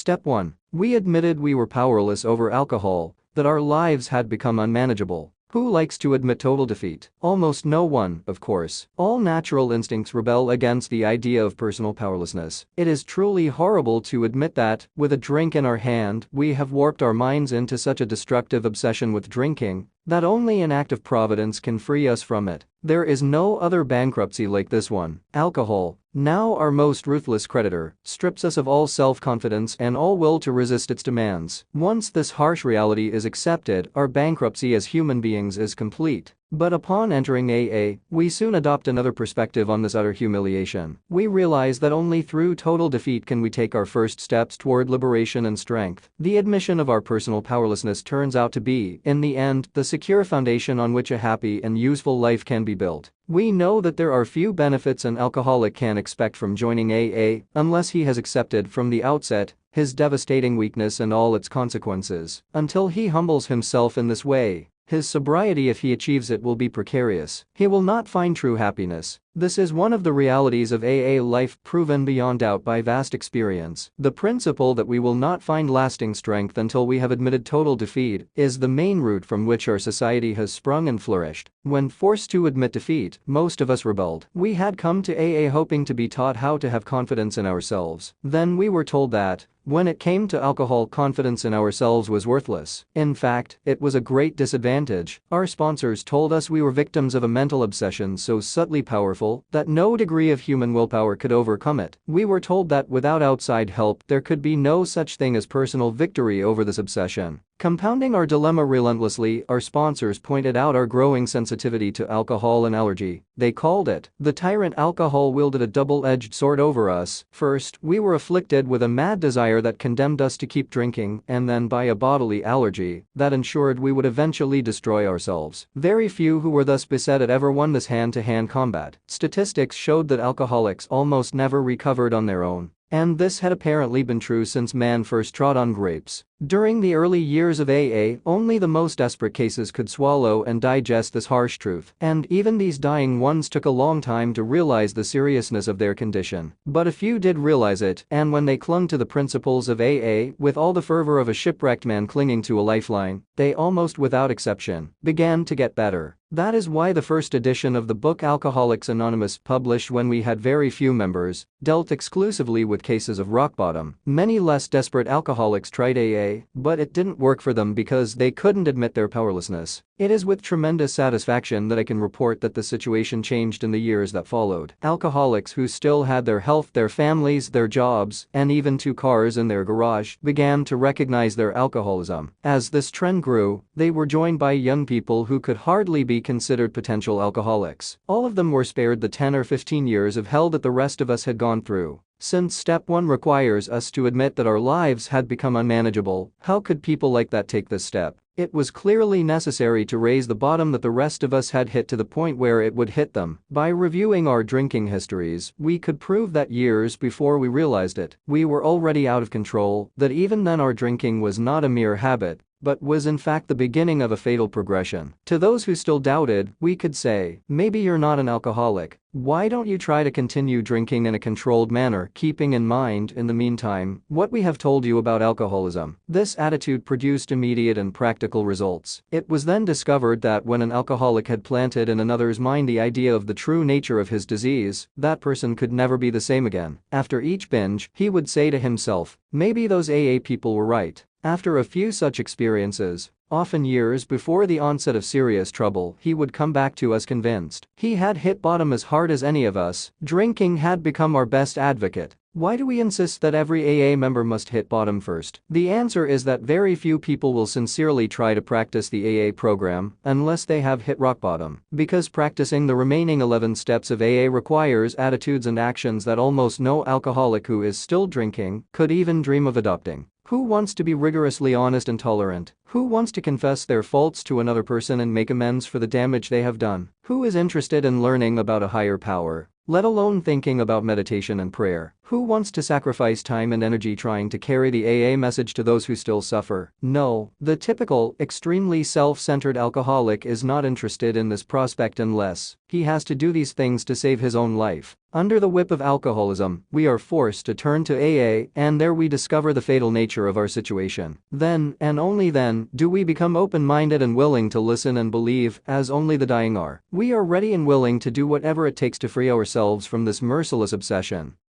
Step 1. We admitted we were powerless over alcohol, that our lives had become unmanageable. Who likes to admit total defeat? Almost no one, of course. All natural instincts rebel against the idea of personal powerlessness. It is truly horrible to admit that, with a drink in our hand, we have warped our minds into such a destructive obsession with drinking that only an act of providence can free us from it. There is no other bankruptcy like this one. Alcohol, now our most ruthless creditor, strips us of all self-confidence and all will to resist its demands. Once this harsh reality is accepted, our bankruptcy as human beings is complete. But upon entering AA, we soon adopt another perspective on this utter humiliation. We realize that only through total defeat can we take our first steps toward liberation and strength. The admission of our personal powerlessness turns out to be, in the end, the secure foundation on which a happy and useful life can be built. We know that there are few benefits an alcoholic can expect from joining AA unless he has accepted from the outset his devastating weakness and all its consequences. Until he humbles himself in this way, his sobriety, if he achieves it, will be precarious. He will not find true happiness. This is one of the realities of AA life, proven beyond doubt by vast experience. The principle that we will not find lasting strength until we have admitted total defeat is the main root from which our society has sprung and flourished. When forced to admit defeat, most of us rebelled. We had come to AA hoping to be taught how to have confidence in ourselves. Then we were told that, when it came to alcohol, confidence in ourselves was worthless. In fact, it was a great disadvantage. Our sponsors told us we were victims of a mental obsession so subtly powerful that no degree of human willpower could overcome it. We were told that without outside help, there could be no such thing as personal victory over this obsession. Compounding our dilemma relentlessly, our sponsors pointed out our growing sensitivity to alcohol and allergy. They called it the tyrant. Alcohol wielded a double-edged sword over us. First, we were afflicted with a mad desire that condemned us to keep drinking, and then by a bodily allergy that ensured we would eventually destroy ourselves. Very few who were thus beset had ever won this hand-to-hand combat. Statistics showed that alcoholics almost never recovered on their own. And this had apparently been true since man first trod on grapes. During the early years of AA, only the most desperate cases could swallow and digest this harsh truth. And even these dying ones took a long time to realize the seriousness of their condition. But a few did realize it, and when they clung to the principles of AA with all the fervor of a shipwrecked man clinging to a lifeline, they almost without exception began to get better. That is why the first edition of the book Alcoholics Anonymous, published when we had very few members, dealt exclusively with cases of rock bottom. Many less desperate alcoholics tried AA, but it didn't work for them because they couldn't admit their powerlessness. It is with tremendous satisfaction that I can report that the situation changed in the years that followed. Alcoholics who still had their health, their families, their jobs, and even 2 cars in their garage began to recognize their alcoholism. As this trend grew, they were joined by young people who could hardly be considered potential alcoholics. All of them were spared the 10 or 15 years of hell that the rest of us had gone through. Since step 1 requires us to admit that our lives had become unmanageable, how could people like that take this step? It was clearly necessary to raise the bottom that the rest of us had hit to the point where it would hit them. By reviewing our drinking histories, we could prove that years before we realized it, we were already out of control, that even then our drinking was not a mere habit, but was in fact the beginning of a fatal progression. To those who still doubted, we could say, maybe you're not an alcoholic. Why don't you try to continue drinking in a controlled manner, keeping in mind, in the meantime, what we have told you about alcoholism? This attitude produced immediate and practical results. It was then discovered that when an alcoholic had planted in another's mind the idea of the true nature of his disease, that person could never be the same again. After each binge, he would say to himself, maybe those AA people were right. After a few such experiences, often years before the onset of serious trouble, he would come back to us convinced he had hit bottom as hard as any of us. Drinking had become our best advocate. Why do we insist that every AA member must hit bottom first? The answer is that very few people will sincerely try to practice the AA program unless they have hit rock bottom. Because practicing the remaining 11 steps of AA requires attitudes and actions that almost no alcoholic who is still drinking could even dream of adopting. Who wants to be rigorously honest and tolerant? Who wants to confess their faults to another person and make amends for the damage they have done? Who is interested in learning about a higher power, let alone thinking about meditation and prayer? Who wants to sacrifice time and energy trying to carry the AA message to those who still suffer? No, the typical, extremely self-centered alcoholic is not interested in this prospect unless he has to do these things to save his own life. Under the whip of alcoholism, we are forced to turn to AA, and there we discover the fatal nature of our situation. Then, and only then, do we become open-minded and willing to listen and believe, as only the dying are. We are ready and willing to do whatever it takes to free ourselves from this merciless obsession.